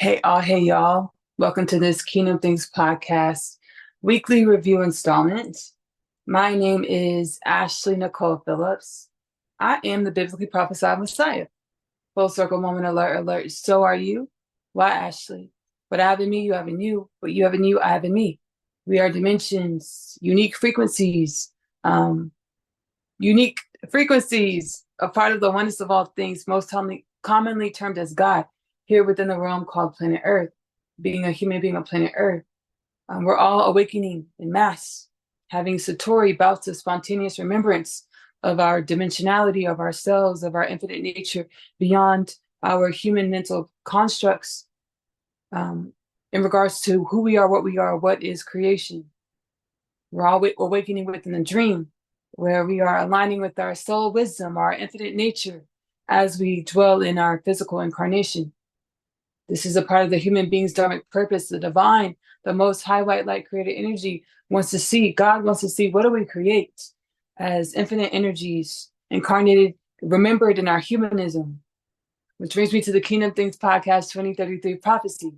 Hey y'all. Welcome to this Kingdom Things podcast weekly review installment. My name is Ashley-Nicole Phillips. I am the biblically prophesied Messiah. Full circle moment alert, alert. So are you. Why, Ashley? What I have in me, you have in you. What you have in you, I have in me. We are dimensions, unique frequencies, unique frequencies, a part of the oneness of all things, most commonly termed as God, here within the realm called planet Earth, being a human being on planet Earth. We're all awakening in mass, having Satori bouts of spontaneous remembrance of our dimensionality, of ourselves, of our infinite nature beyond our human mental constructs, in regards to who we are, what is creation. We're all awakening within a dream where we are aligning with our soul wisdom, our infinite nature, as we dwell in our physical incarnation. This is a part of the human being's dharmic purpose, the divine, the most high white light created energy wants to see. God wants to see, what do we create as infinite energies incarnated, remembered in our humanism? Which brings me to the Kingdom Things Podcast 2033 prophecy.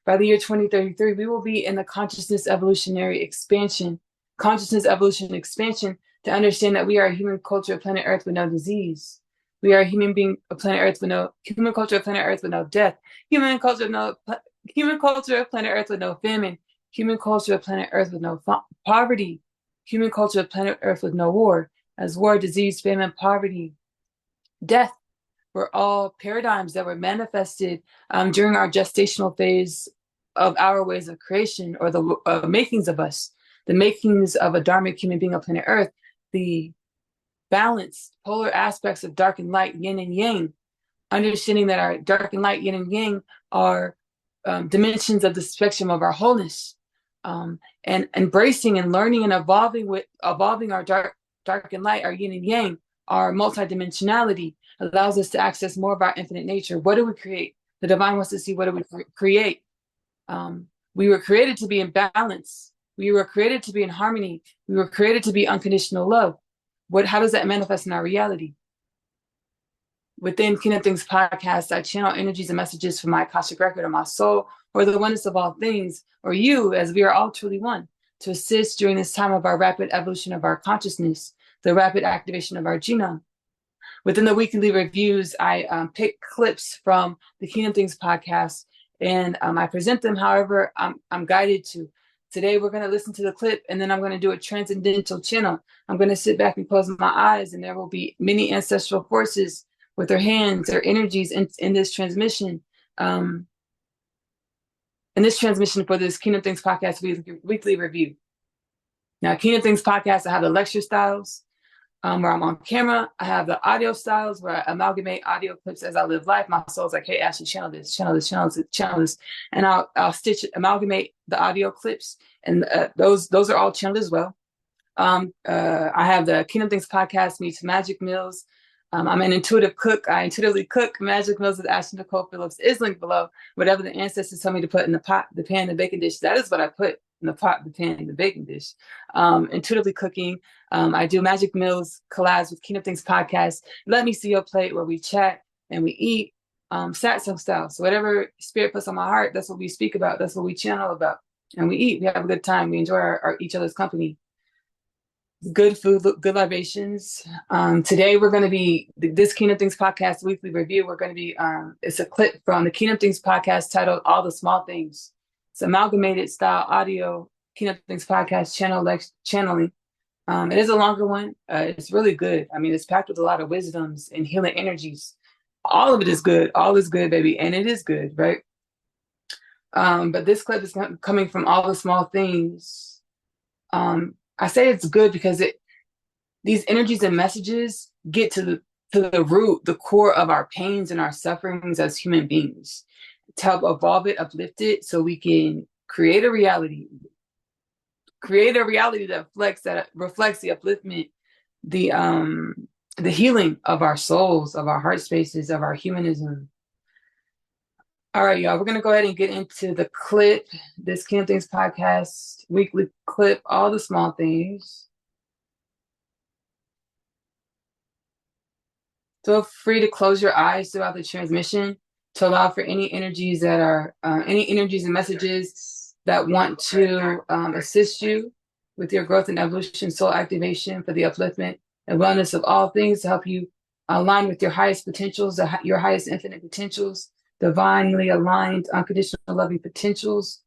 By the year 2033, we will be in the consciousness evolution expansion to understand that we are a human culture of planet Earth with no disease. We are a human being of planet Earth with no human culture of planet Earth with no death. Human culture of planet Earth with no famine. Human culture of planet Earth with no poverty. Human culture of planet Earth with no war. As war, disease, famine, poverty, death were all paradigms that were manifested during our gestational phase of our ways of creation, or the makings of us, the makings of a dharmic human being on planet Earth, the balanced polar aspects of dark and light, yin and yang, understanding that our dark and light, yin and yang, are dimensions of the spectrum of our wholeness, and embracing and learning and evolving our dark and light, our yin and yang, our multidimensionality allows us to access more of our infinite nature. What do we create? The divine wants to see, what do we create? We were created to be in balance. We were created to be in harmony. We were created to be unconditional love. How does that manifest in our reality? Within Kingdom Things Podcast, I channel energies and messages from my Akashic record, or my soul, or the oneness of all things, or you, as we are all truly one, to assist during this time of our rapid evolution of our consciousness, the rapid activation of our genome. Within the weekly reviews, I pick clips from the Kingdom Things Podcast, and I present them however I'm guided to. Today, we're going to listen to the clip, and then I'm going to do a transcendental channel. I'm going to sit back and close my eyes, and there will be many ancestral forces with their hands, their energies in this transmission. In this transmission for this Kingdom Things Podcast weekly review. Now, Kingdom Things Podcast, I have the lecture styles, where I'm on camera. I have the audio styles where I amalgamate audio clips as I live life. My soul's like, hey, Ashley, channel this. And I'll amalgamate the audio clips. And those are all channeled as well. I have the Kingdom Things Podcast meets Magic Meals. I'm an intuitive cook. I intuitively cook. Magic Meals with Ashley-Nicole Phillips is linked below. Whatever the ancestors tell me to put in the pot, the pan, the baking dish, that is what I put in the pot, the pan, the baking dish. Intuitively cooking. I do Magic Meals collabs with Kingdom Things Podcast. Let me see your plate, where we chat and we eat, satsang style. So whatever spirit puts on my heart, that's what we speak about. That's what we channel about. And we eat. We have a good time. We enjoy our each other's company. Good food, good libations. Today we're going to be this Kingdom Things Podcast weekly review. We're going to be it's a clip from the Kingdom Things Podcast titled "All the Small Things." It's amalgamated style audio Kingdom Things Podcast channeling. It is a longer one. It's really good. I mean, it's packed with a lot of wisdoms and healing energies. All of it is good. All is good, baby, and it is good, right? But this clip is coming from All the Small Things. I say it's good because these energies and messages get to the root, the core of our pains and our sufferings as human beings, to help evolve it, uplift it, so we can create a reality that reflects the upliftment, the healing of our souls, of our heart spaces, of our humanism. All right, y'all, we're going to go ahead and get into the clip, this Kingdom Things Podcast weekly clip, All the Small Things. Feel free to close your eyes throughout the transmission. to allow for any energies that are any energies and messages that want to assist you with your growth and evolution, soul activation for the upliftment and wellness of all things, to help you align with your highest potentials, your highest infinite potentials, divinely aligned, unconditional loving potentials.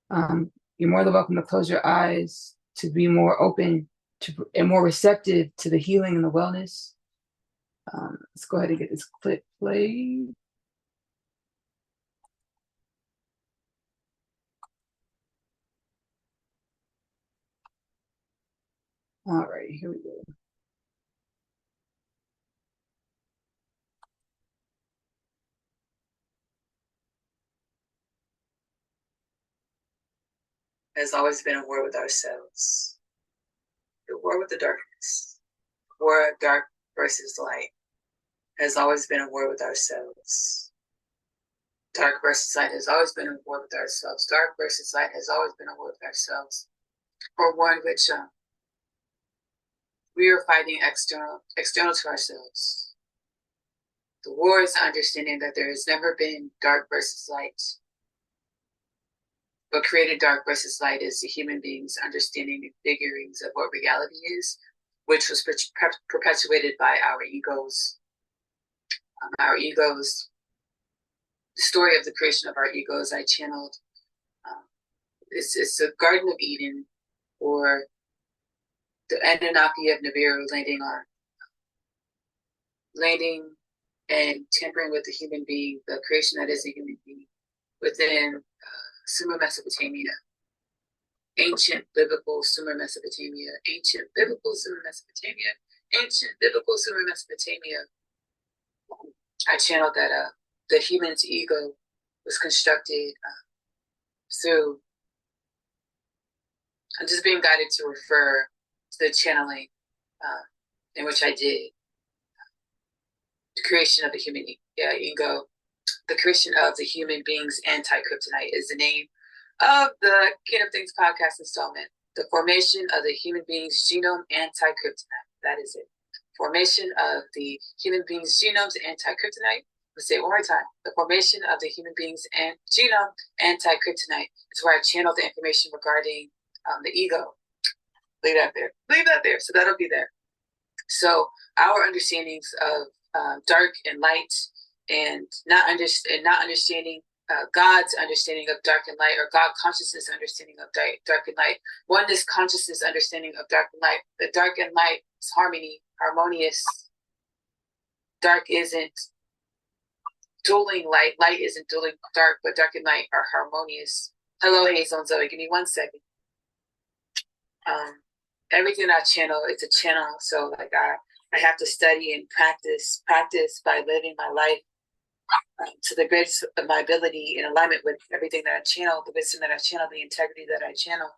You're more than welcome to close your eyes to be more open to and more receptive to the healing and the wellness. Let's go ahead and get this clip played. All right, here we go. Has always been a war with ourselves. The war with the darkness. War of dark versus light. Has always been a war with ourselves. Dark versus light has always been a war with ourselves. Dark versus light has always been a war with ourselves. Or war in which we are fighting external to ourselves. The war is the understanding that there has never been dark versus light. What created dark versus light is the human being's understanding and figurings of what reality is, which was perpetuated by our egos. The story of the creation of our egos, I channeled. It's the Garden of Eden, or the Anunnaki of Nibiru landing and tampering with the human being, the creation that is a human being, within Sumer Mesopotamia, ancient biblical Sumer Mesopotamia, ancient biblical Sumer Mesopotamia, ancient biblical Sumer Mesopotamia. I channeled that the human's ego was constructed through. I'm just being guided to refer to the channeling in which I did. The creation of the human ego, the creation of the human being's anti-kryptonite is the name of the Kingdom Things podcast installment. The formation of the human being's genome anti-kryptonite. That is it. Formation of the human being's genome's anti-kryptonite. Let's say it one more time. The formation of the human being's genome anti-kryptonite is where I channeled the information regarding the ego. Leave that there. Leave that there. So that'll be there. So our understandings of dark and light, and not understanding God's understanding of dark and light, or God consciousness understanding of dark and light. Oneness consciousness understanding of dark and light. The dark and light is harmonious. Dark isn't dueling light. Light isn't dueling dark, but dark and light are harmonious. Hello, Hazel and Zoe. Give me 1 second. Everything I channel, it's a channel. So like I have to study and practice by living my life to the greatest of my ability, in alignment with everything that I channel, the wisdom that I channel, the integrity that I channel.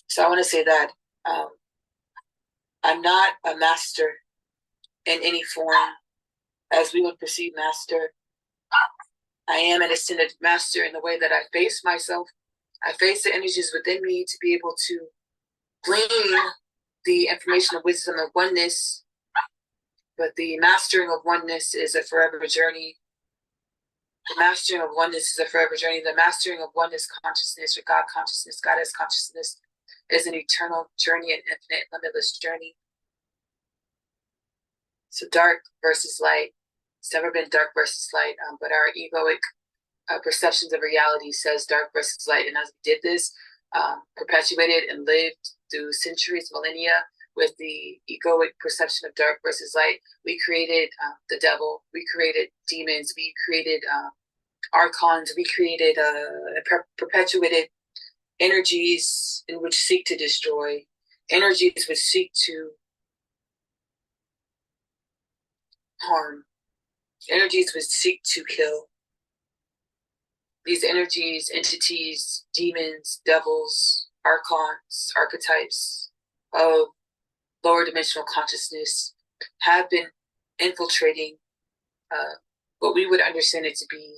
So I want to say that I'm not a master in any form as we would perceive master. I am an ascended master in the way that I face myself. I face the energies within me to be able to glean the information of wisdom of oneness. But the mastering of oneness is a forever journey. The mastering of oneness is a forever journey. The mastering of oneness consciousness, or God consciousness, Goddess consciousness, is an eternal journey, an infinite, limitless journey. So dark versus light. It's never been dark versus light, but our egoic perceptions of reality says dark versus light. And as we did this, perpetuated and lived through centuries, millennia, with the egoic perception of dark versus light, we created the devil, we created demons, we created archons, we created perpetuated energies in which seek to destroy, energies which seek to harm, energies which seek to kill. These energies, entities, demons, devils, archons, archetypes of lower dimensional consciousness have been infiltrating what we would understand it to be,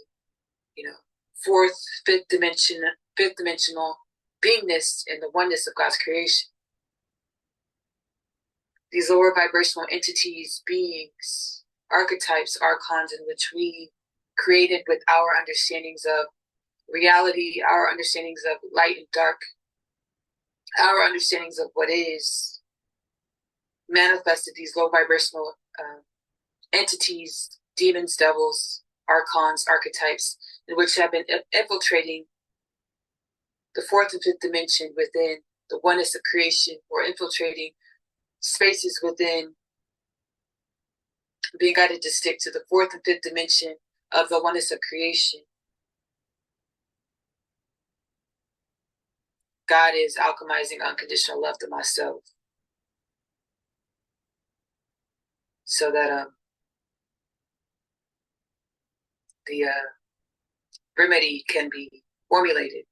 fourth, fifth dimensional beingness in the oneness of God's creation. These lower vibrational entities, beings, archetypes, archons, in which we created with our understandings of reality, our understandings of light and dark, our understandings of what is, manifested these low vibrational entities, demons, devils, archons, archetypes, in which have been infiltrating the fourth and fifth dimension within the oneness of creation, or infiltrating spaces within, being guided to stick to the fourth and fifth dimension of the oneness of creation. God is alchemizing unconditional love to myself, so that the remedy can be formulated.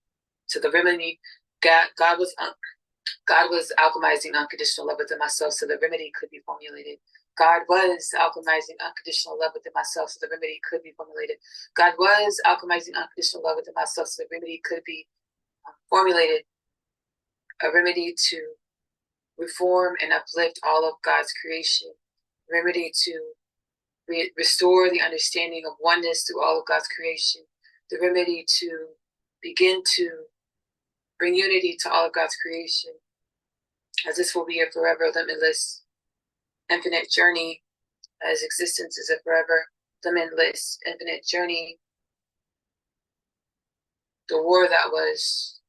So the remedy, God was alchemizing unconditional love within myself, so the remedy could be formulated. God was alchemizing unconditional love within myself, so the remedy could be formulated. God was alchemizing unconditional love within myself, so the remedy could be formulated. A remedy to reform and uplift all of God's creation. A remedy to restore the understanding of oneness through all of God's creation. The remedy to begin to bring unity to all of God's creation, as this will be a forever limitless infinite journey, as existence is a forever limitless infinite journey. The war that was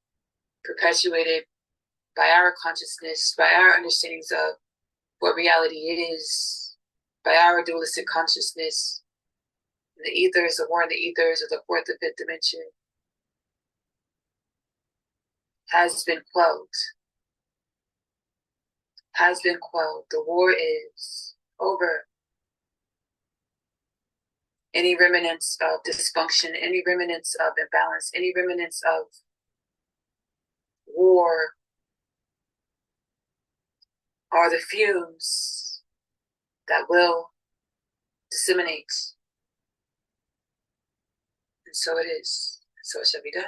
perpetuated by our consciousness, by our understandings of what reality is, by our dualistic consciousness, the ethers, the war in the ethers of the fourth and fifth dimension, has been quelled. Has been quelled. The war is over. Any remnants of dysfunction, any remnants of imbalance, any remnants of war are the fumes that will disseminate. And so it is. So it shall be done.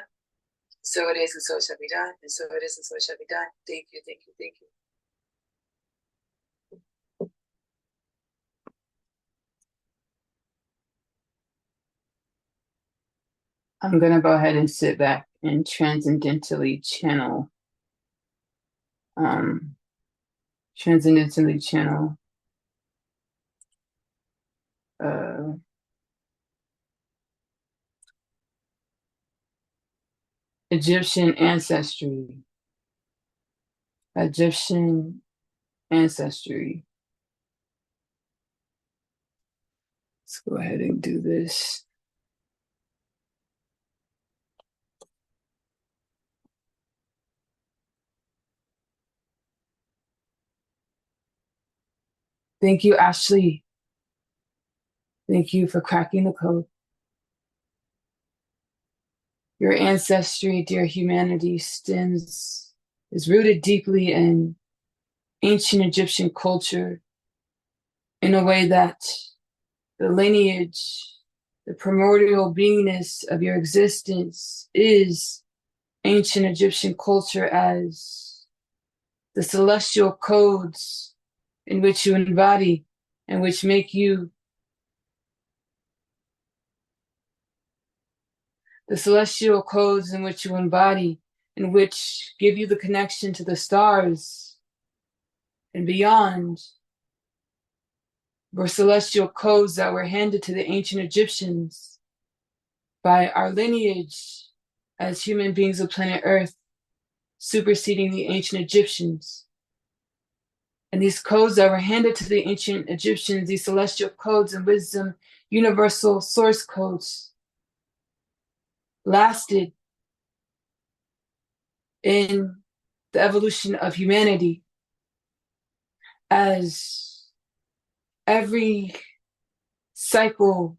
So it is, and so it shall be done. And so it is, and so it shall be done. Thank you, thank you, thank you. I'm going to go ahead and sit back and transcendentally channel. Egyptian ancestry. Egyptian ancestry. Let's go ahead and do this. Thank you, Ashley. Thank you for cracking the code. Your ancestry, dear humanity, is rooted deeply in ancient Egyptian culture in a way that the lineage, the primordial beingness of your existence is ancient Egyptian culture, as the celestial codes in which you embody and which make you the celestial codes in which you embody, in which give you the connection to the stars and beyond, were celestial codes that were handed to the ancient Egyptians by our lineage as human beings of planet Earth, superseding the ancient Egyptians. And these codes that were handed to the ancient Egyptians, these celestial codes and wisdom, universal source codes, lasted in the evolution of humanity, as every cycle,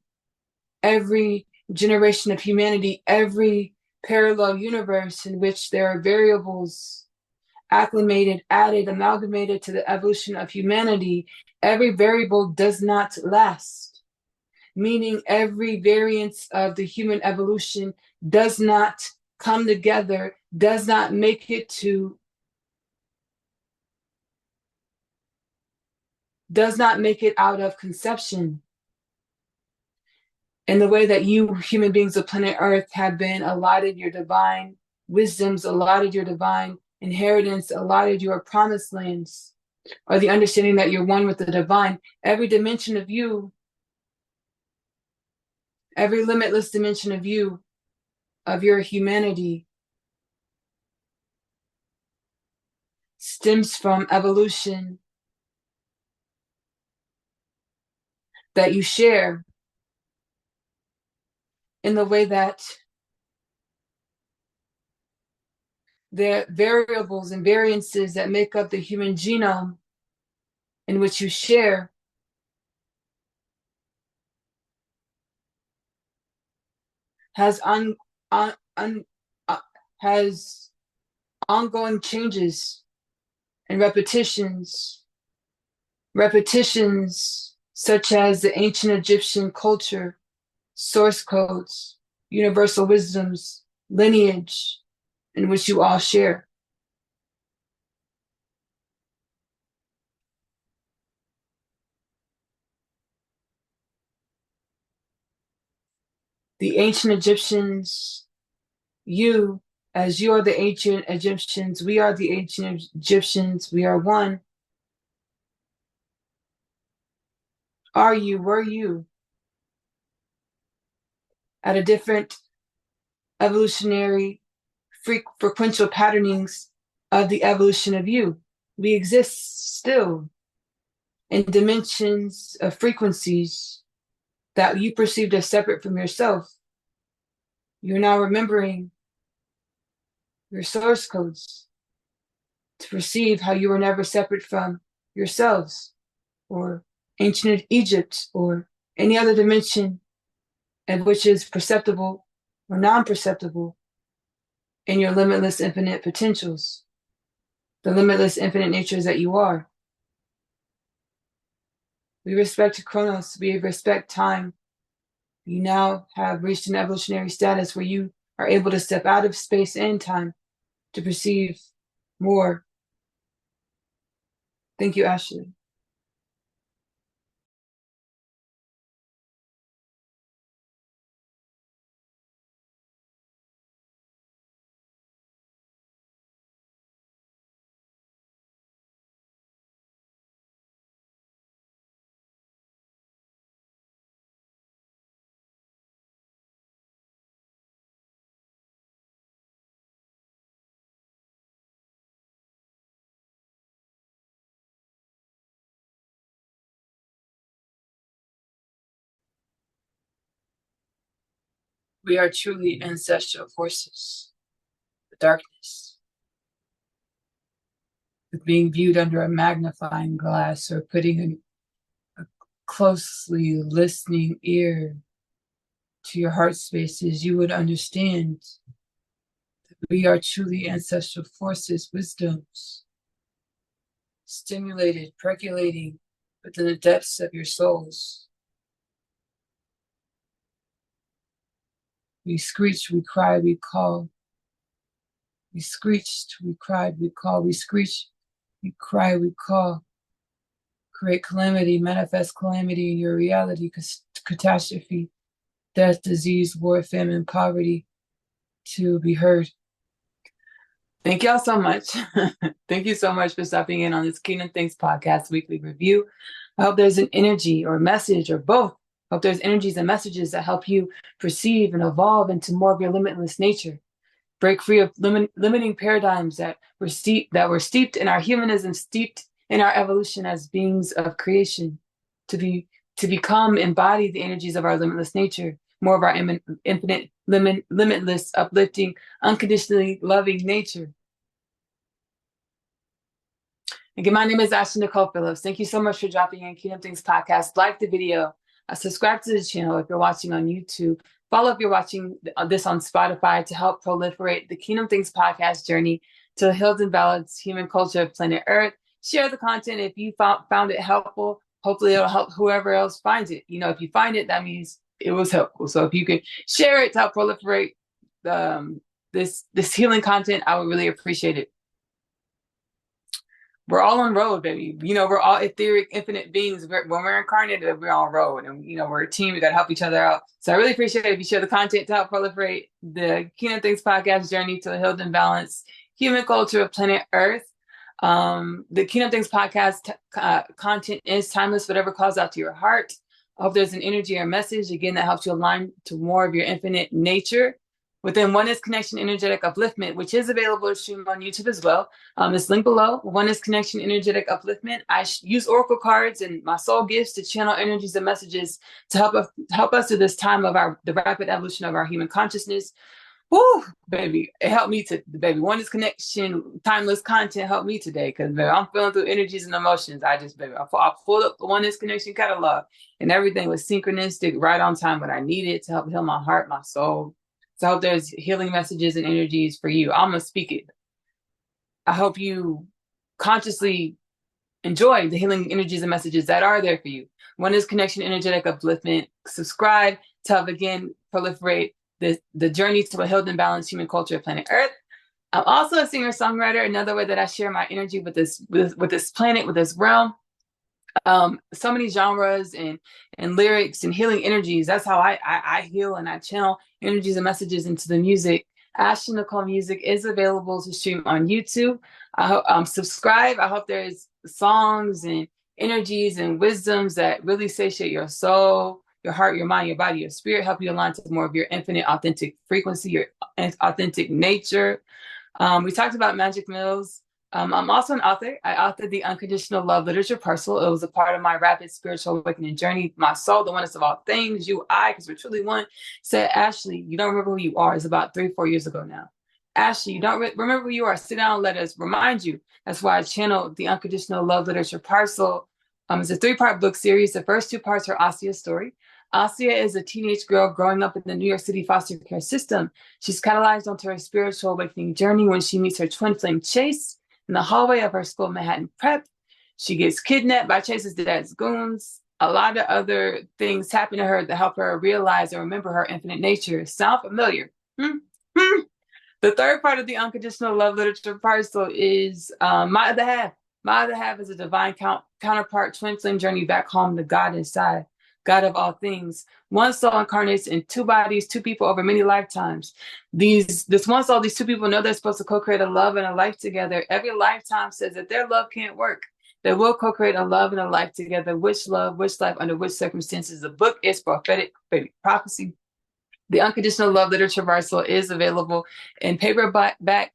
every generation of humanity, every parallel universe in which there are variables acclimated, added, amalgamated to the evolution of humanity, every variable does not last, meaning every variance of the human evolution does not come together, does not make it out of conception. in the way that you human beings of planet Earth have been allotted your divine wisdoms, allotted your divine inheritance, allotted your promised lands, or the understanding that you're one with the divine. Every dimension of you, every limitless dimension of you, of your humanity, stems from evolution that you share in the way that the variables and variances that make up the human genome in which you share has has ongoing changes and repetitions such as the ancient Egyptian culture, source codes, universal wisdoms, lineage, in which you all share. The ancient Egyptians, you, as you are the ancient Egyptians, we are the ancient Egyptians, we are one. Are you, were you, at a different evolutionary frequential patternings of the evolution of you? We exist still in dimensions of frequencies that you perceived as separate from yourself. You're now remembering your source codes to perceive how you were never separate from yourselves or ancient Egypt or any other dimension and which is perceptible or non-perceptible in your limitless infinite potentials, the limitless infinite natures that you are. We respect Chronos, we respect time. You now have reached an evolutionary status where you are able to step out of space and time to perceive more. Thank you, Ashley. We are truly ancestral forces. The darkness with being viewed under a magnifying glass or putting a closely listening ear to your heart spaces, you would understand that we are truly ancestral forces, wisdoms, stimulated, percolating within the depths of your souls. We screeched, we cried, we called. We screeched, we cried, we called. We screeched, we cry, we call. Create calamity, manifest calamity in your reality, catastrophe, death, disease, war, famine, poverty to be heard. Thank y'all so much. Thank you so much for stopping in on this Kingdom Things Podcast Weekly Review. I hope there's an energy or message or both. I hope there's energies and messages that help you perceive and evolve into more of your limitless nature. Break free of limiting paradigms that were steeped in our humanism, steeped in our evolution as beings of creation, to become embody the energies of our limitless nature, more of our infinite, limitless, uplifting, unconditionally loving nature. Again, my name is Ashley-Nicole Phillips. Thank you so much for dropping in Kingdom Things Podcast. Like the video, subscribe to the channel if you're watching on YouTube. Follow if you're watching this on Spotify to help proliferate the Kingdom Things Podcast journey to the hills and valleys, human culture of planet Earth. Share the content if you found it helpful. Hopefully it'll help whoever else finds it. If you find it, that means it was helpful. So if you can share it to help proliferate this healing content, I would really appreciate it. we're all on road, baby. We're all etheric, infinite beings. When we're incarnated, we're on road, and we're a team. We got to help each other out. So I really appreciate it if you share the content to help proliferate the Kingdom Things podcast journey to a healed and balanced human culture of planet Earth. The Kingdom Things podcast content is timeless, whatever calls out to your heart. I hope there's an energy or message, again, that helps you align to more of your infinite nature. Within Oneness Connection Energetic Upliftment, which is available to stream on YouTube as well. It's linked below. Oneness Connection Energetic Upliftment. I use oracle cards and my soul gifts to channel energies and messages to help us through this time of the rapid evolution of our human consciousness. Woo, baby, it helped me baby. Oneness Connection, timeless content helped me today because I'm feeling through energies and emotions. I pulled up the Oneness Connection catalog and everything was synchronistic, right on time, what I needed to help heal my heart, my soul. So I hope there's healing messages and energies for you. I'm going to speak it. I hope you consciously enjoy the healing energies and messages that are there for you. Oneness Connection Energetic Upliftment. Subscribe to help, again, proliferate the journey to a healed and balanced human culture of planet Earth. I'm also a singer-songwriter, another way that I share my energy with this planet, with this realm. So many genres and lyrics and healing energies. That's how I heal and I channel energies and messages into the music. Ashley-Nicole music is available to stream on YouTube. I hope subscribe. I hope there's songs and energies and wisdoms that really satiate your soul, your heart, your mind, your body, your spirit, help you align to more of your infinite authentic frequency, your authentic nature. We talked about Magic Mills. I'm also an author. I authored the Unconditional Love Literature Parcel. It was a part of my rapid spiritual awakening journey. My soul, the oneness of all things, because we're truly one, said, Ashley, you don't remember who you are. It's about 3-4 years ago now. Ashley, you don't remember who you are. Sit down and let us remind you. That's why I channeled the Unconditional Love Literature Parcel. It's a 3-part book series. The first 2 parts are Asia's story. Asia is a teenage girl growing up in the New York City foster care system. She's catalyzed onto her spiritual awakening journey when she meets her twin flame Chase in the hallway of her school Manhattan Prep. She gets kidnapped by Chase's dad's goons. A lot of other things happen to her that help her realize and remember her infinite nature. Sound familiar? The third part of the Unconditional Love Literature Parcel is my other half. My other half is a divine counterpart twin flame journey back home to God inside. God of all things. One soul incarnates in 2 bodies, 2 people over many lifetimes. This one soul, these 2 people know they're supposed to co-create a love and a life together. Every lifetime says that their love can't work. They will co-create a love and a life together. Which love, which life, under which circumstances? The book is prophetic, baby, prophecy. The Unconditional Love Literature Parcel is available in paperback,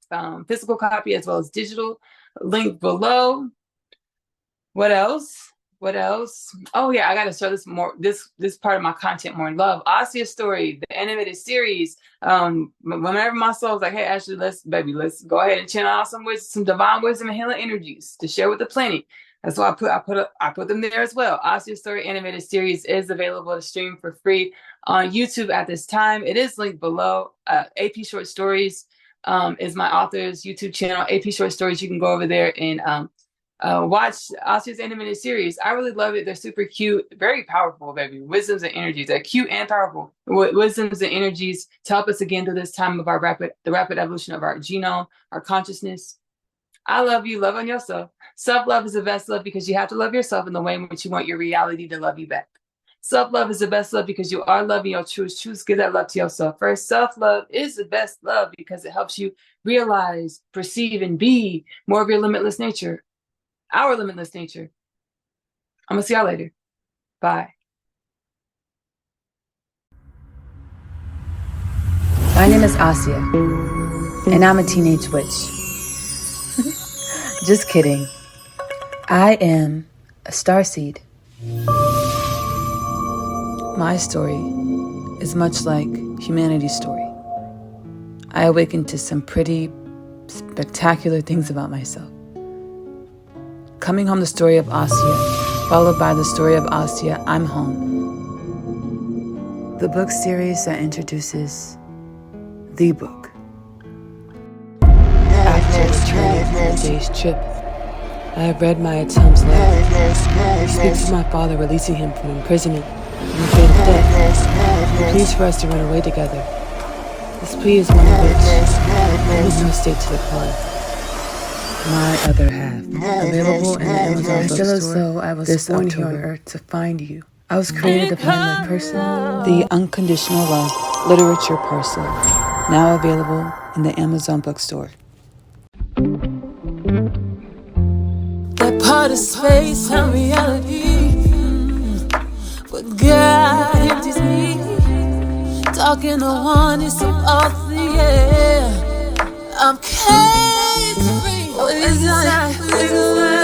physical copy, as well as digital. Link below. What else? Oh yeah, I gotta show this part of my content more in love. Asia's story, the animated series. Whenever my soul's like, hey Ashley, let's go ahead and channel out some divine wisdom and healing energies to share with the planet. That's why I put them there as well. Asia's story animated series is available to stream for free on YouTube at this time. It is linked below. AP Short Stories is my author's YouTube channel. AP Short Stories, you can go over there and watch Asia's animated series. I really love it. They're super cute, very powerful, baby. Wisdoms and energies. They're cute and powerful. Wisdoms and energies to help us again through this time of the rapid evolution of our genome, our consciousness. I love you. Love on yourself. Self-love is the best love because you have to love yourself in the way in which you want your reality to love you back. Self-love is the best love because you are loving your truth. Choose give that love to yourself first. Self-love is the best love because it helps you realize, perceive, and be more of your limitless nature. Our limitless nature. I'm going to see y'all later. Bye. My name is Asia, and I'm a teenage witch. Just kidding. I am a starseed. My story is much like humanity's story. I awakened to some pretty spectacular things about myself. Coming home, the story of Asia, followed by the story of Asia, I'm home. The book series that introduces the book. After returning from a day's trip, I have read my Atom's letter. He speaks of my father releasing him from imprisonment and the fate of death. He pleads for us to run away together. This plea is one of which there is no state to decline. My Other Half, available in the Amazon bookstore. I feel as though I was born here on earth to find you. I was created to find my person. The Unconditional Love Literature Parcel, now available in the Amazon bookstore. That part of space and reality, but God empties me. Talking to one is so off the air. I'm cage free. What is that?